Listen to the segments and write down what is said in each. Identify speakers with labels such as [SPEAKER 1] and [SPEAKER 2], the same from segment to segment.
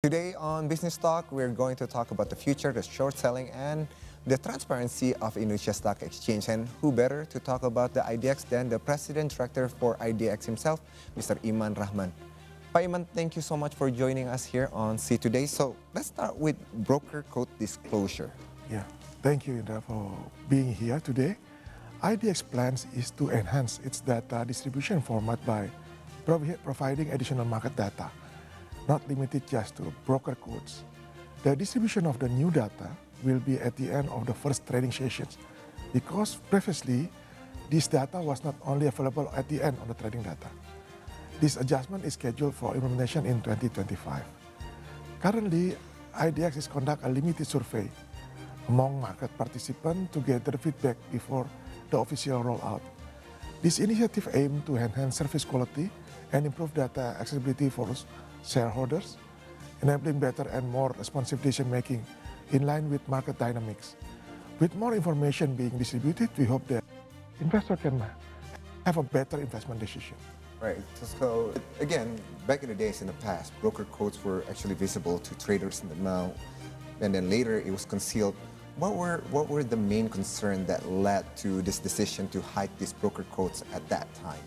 [SPEAKER 1] Today on Business Talk, we're going to talk about the future, the short selling, and the transparency of Indonesia Stock Exchange. And who better to talk about the IDX than the President Director for IDX himself, Mr. Iman Rahman. Pak Iman, thank you so much for joining us here on See Today. So let's start with broker code disclosure.
[SPEAKER 2] Yeah, thank you, Indra, for being here today. IDX plans is to enhance its data distribution format by providing additional market data, not limited just to broker codes. The distribution of the new data will be at the end of the first trading sessions, because previously this data was not only available at the end of the trading data. This adjustment is scheduled for implementation in 2025. Currently, IDX is conducting a limited survey among market participants to gather feedback before the official rollout. This initiative aims to enhance service quality and improve data accessibility for shareholders, enabling better and more responsive decision-making in line with market dynamics. With more information being distributed, we hope that investors can have a better investment decision.
[SPEAKER 1] Right, so again, back in the days in the past, broker codes were actually visible to traders now, and then later it was concealed. What were the main concerns that led to this decision to hide these broker codes at that time?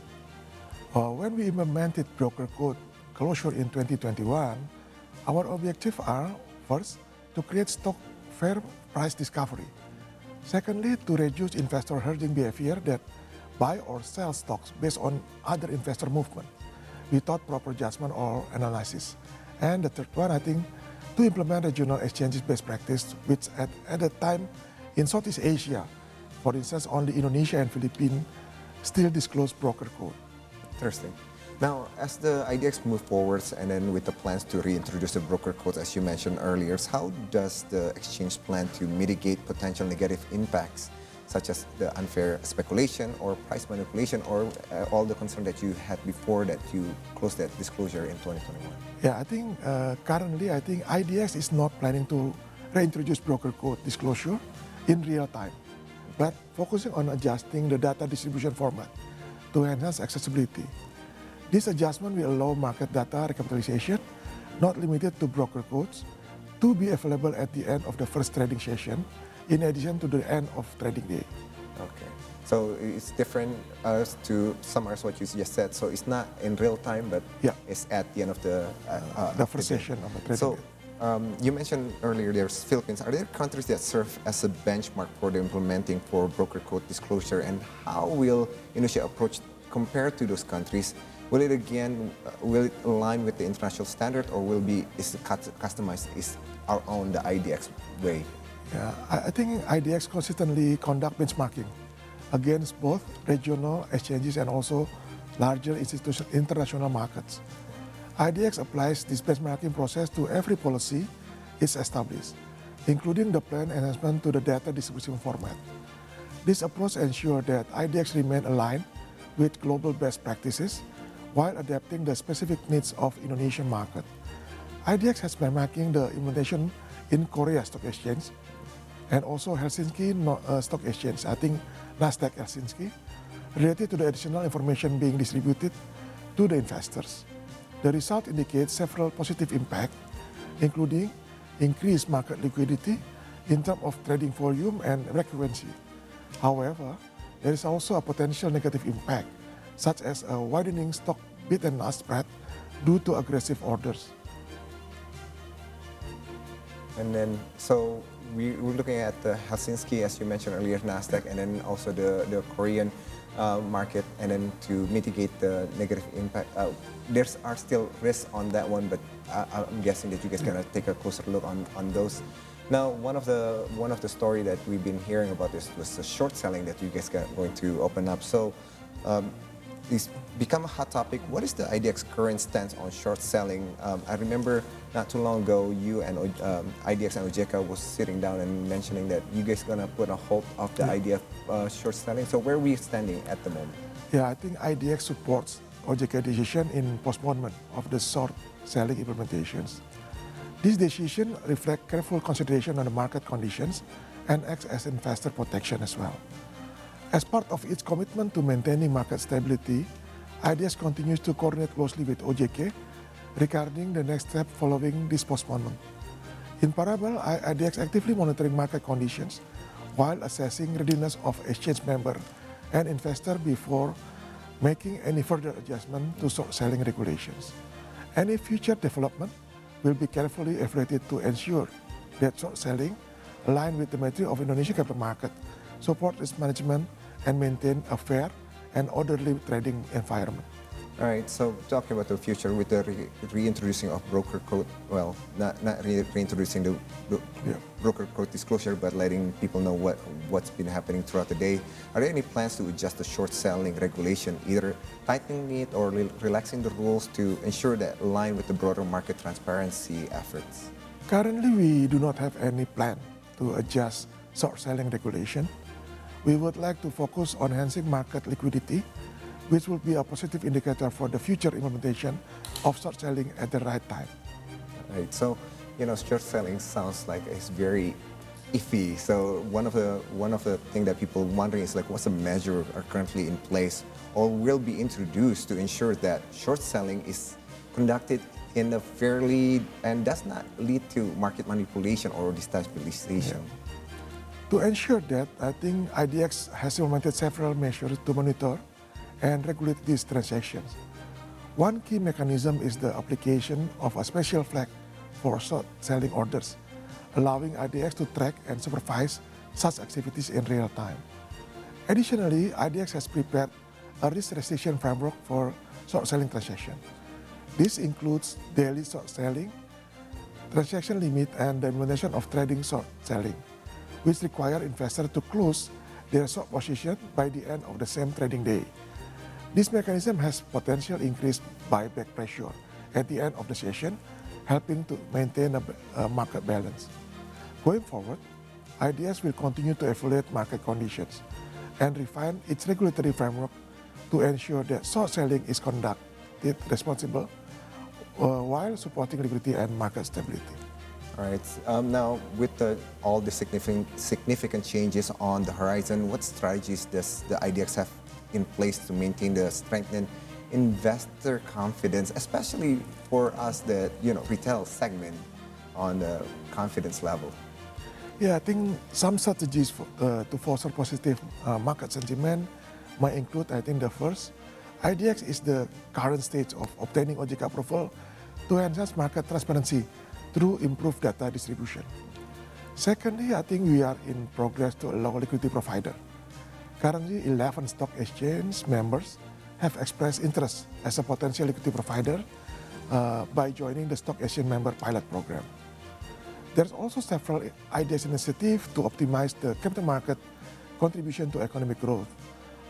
[SPEAKER 2] When we implemented broker code closure in 2021, our objectives are, first, to create stock fair price discovery. Secondly, to reduce investor hedging behavior that buy or sell stocks based on other investor movement without proper judgment or analysis. And the third one, I think, to implement regional exchanges best practice, which at the time in Southeast Asia, for instance, only Indonesia and Philippines still disclose broker code.
[SPEAKER 1] Interesting. Now, as the IDX move forwards and then with the plans to reintroduce the broker codes, as you mentioned earlier, how does the exchange plan to mitigate potential negative impacts, such as the unfair speculation or price manipulation, or all the concern that you had before that you closed that disclosure in 2021?
[SPEAKER 2] Yeah, I think currently, IDX is not planning to reintroduce broker code disclosure in real time, but focusing on adjusting the data distribution format to enhance accessibility. This adjustment will allow market data recapitalization, not limited to broker codes, to be available at the end of the first trading session, in addition to the end of trading day.
[SPEAKER 1] Okay, so it's different to summarize what you just said. So it's not in real time, but it's at the end of the
[SPEAKER 2] first session of the trading
[SPEAKER 1] so,
[SPEAKER 2] day.
[SPEAKER 1] you mentioned earlier there's Philippines. Are there countries that serve as a benchmark for the implementing for broker code disclosure, and how will Indonesia approach compared to those countries? Will it align with the international standard, or is it customized, is our own, the IDX way?
[SPEAKER 2] Yeah, I think IDX consistently conduct benchmarking against both regional exchanges and also larger international markets. IDX applies this benchmarking process to every policy it's established, including the planned enhancement to the data distribution format. This approach ensures that IDX remain aligned with global best practices while adapting the specific needs of Indonesian market. IDX has been making the implementation in Korea Stock Exchange and also Helsinki Stock Exchange, I think Nasdaq Helsinki, related to the additional information being distributed to the investors. The result indicates several positive impacts, including increased market liquidity in terms of trading volume and frequency. However, there is also a potential negative impact, such as a widening stock bid and ask spread due to aggressive orders.
[SPEAKER 1] And then, so we're looking at the Helsinki, as you mentioned earlier, Nasdaq, and then also the Korean market, and then to mitigate the negative impact. There are still risks on that one, but I'm guessing that you guys gonna take a closer look on those. Now, one of the story that we've been hearing about this was the short selling that you guys got going to open up. So it's become a hot topic. What is the IDX current stance on short selling? I remember not too long ago, you and IDX and OJK was sitting down and mentioning that you guys gonna put a halt of the idea of short selling. So where are we standing at the moment?
[SPEAKER 2] Yeah, I think IDX supports OJK decision in postponement of the short selling implementations. This decision reflects careful consideration on the market conditions and acts as investor protection as well. As part of its commitment to maintaining market stability, IDX continues to coordinate closely with OJK regarding the next step following this postponement. In parallel, IDX actively monitoring market conditions while assessing readiness of exchange member and investor before making any further adjustment to short selling regulations. Any future development will be carefully evaluated to ensure that short selling align with the metric of Indonesian capital market, support risk management, and maintain a fair and orderly trading environment.
[SPEAKER 1] All right, so talking about the future with the reintroducing of broker code, well, not reintroducing the broker code disclosure, but letting people know what's been happening throughout the day. Are there any plans to adjust the short selling regulation, either tightening it or relaxing the rules to ensure that align with the broader market transparency efforts?
[SPEAKER 2] Currently, we do not have any plan to adjust short selling regulation. We would like to focus on enhancing market liquidity, which will be a positive indicator for the future implementation of short selling at the right time.
[SPEAKER 1] Right. So, short selling sounds like it's very iffy. So one of the things that people wondering is like, what's the measure are currently in place or will be introduced to ensure that short selling is conducted in a fairly and does not lead to market manipulation or destabilization.
[SPEAKER 2] To ensure that, I think IDX has implemented several measures to monitor and regulate these transactions. One key mechanism is the application of a special flag for short selling orders, allowing IDX to track and supervise such activities in real time. Additionally, IDX has prepared a risk restriction framework for short selling transactions. This includes daily short selling, transaction limit, and the implementation of trading short selling, which require investors to close their short position by the end of the same trading day. This mechanism has potential increased buyback pressure at the end of the session, helping to maintain a market balance. Going forward, IDX will continue to evaluate market conditions and refine its regulatory framework to ensure that short selling is conducted responsibly while supporting liquidity and market stability.
[SPEAKER 1] All right. Now, with all the significant changes on the horizon, what strategies does the IDX have in place to maintain the strengthened investor confidence, especially for us, the retail segment on the confidence level?
[SPEAKER 2] Yeah, I think some strategies to foster positive market sentiment might include, I think the first, IDX is the current stage of obtaining OJK approval to enhance market transparency through improved data distribution. Secondly, I think we are in progress to allow liquidity provider. Currently, 11 stock exchange members have expressed interest as a potential liquidity provider by joining the stock exchange member pilot program. There's also several IDX initiatives to optimize the capital market contribution to economic growth.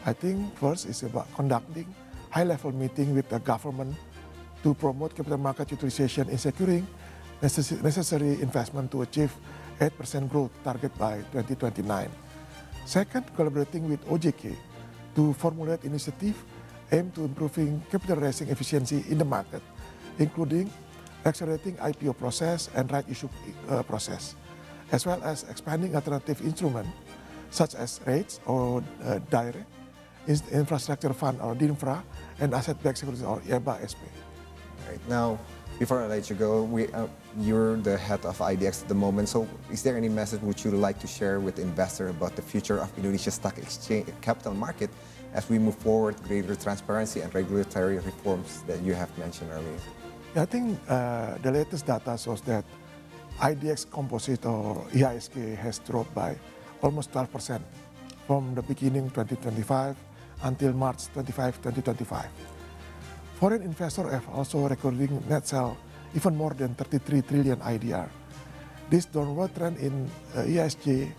[SPEAKER 2] I think first is about conducting high-level meeting with the government to promote capital market utilization in securing necessary investment to achieve 8% growth target by 2029. Second, collaborating with OJK to formulate initiative aimed to improving capital raising efficiency in the market, including accelerating IPO process and right issue process, as well as expanding alternative instruments such as REITs or direct infrastructure fund or DINFRA and asset-backed securities or EBA SP.
[SPEAKER 1] Right. Now, before I let you go, you're the head of IDX at the moment. So, is there any message which you'd like to share with investors about the future of Indonesia stock exchange capital market as we move forward, greater transparency and regulatory reforms that you have mentioned earlier?
[SPEAKER 2] Yeah, I think the latest data shows that IDX composite or IHSG has dropped by almost 12% from the beginning 2025 until March 25, 2025. Foreign investors have also recording net sell even more than 33 trillion IDR. This downward trend in IHSG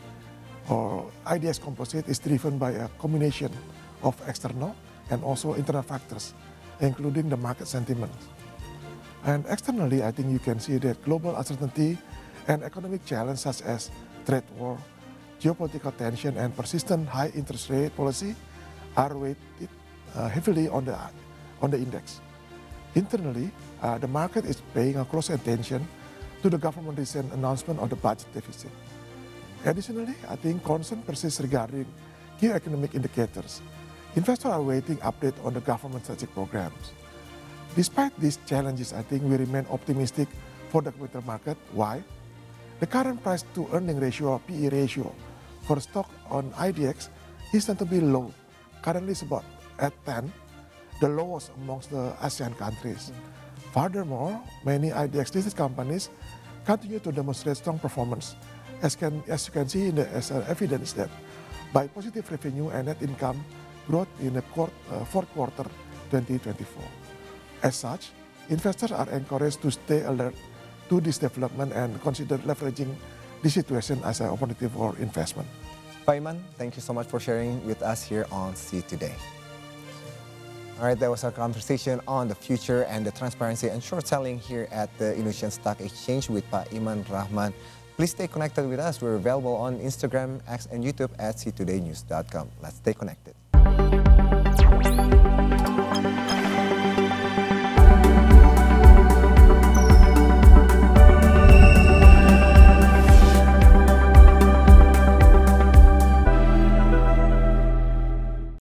[SPEAKER 2] or IDX composite is driven by a combination of external and also internal factors, including the market sentiment. And externally, I think you can see that global uncertainty and economic challenges such as trade war, geopolitical tension, and persistent high interest rate policy are weighted heavily on the index. Internally, the market is paying a close attention to the government recent announcement of the budget deficit. Additionally, I think concern persists regarding key economic indicators. Investors are waiting update on the government strategic programs. Despite these challenges, I think we remain optimistic for the capital market. Why? The current price to earning ratio or PE ratio for stock on IDX is tend to be low. Currently it's about at 10, the lowest amongst the ASEAN countries. Furthermore, many IDX listed companies continue to demonstrate strong performance, as you can see as evidence that by positive revenue and net income growth in the fourth quarter 2024. As such, investors are encouraged to stay alert to this development and consider leveraging the situation as an opportunity for investment.
[SPEAKER 1] Pak Iman, thank you so much for sharing with us here on See Today. All right, that was our conversation on the future and the transparency and short selling here at the Indonesian Stock Exchange with Pak Iman Rahman. Please stay connected with us. We're available on Instagram, X, and YouTube at ctodaynews.com. Let's stay connected.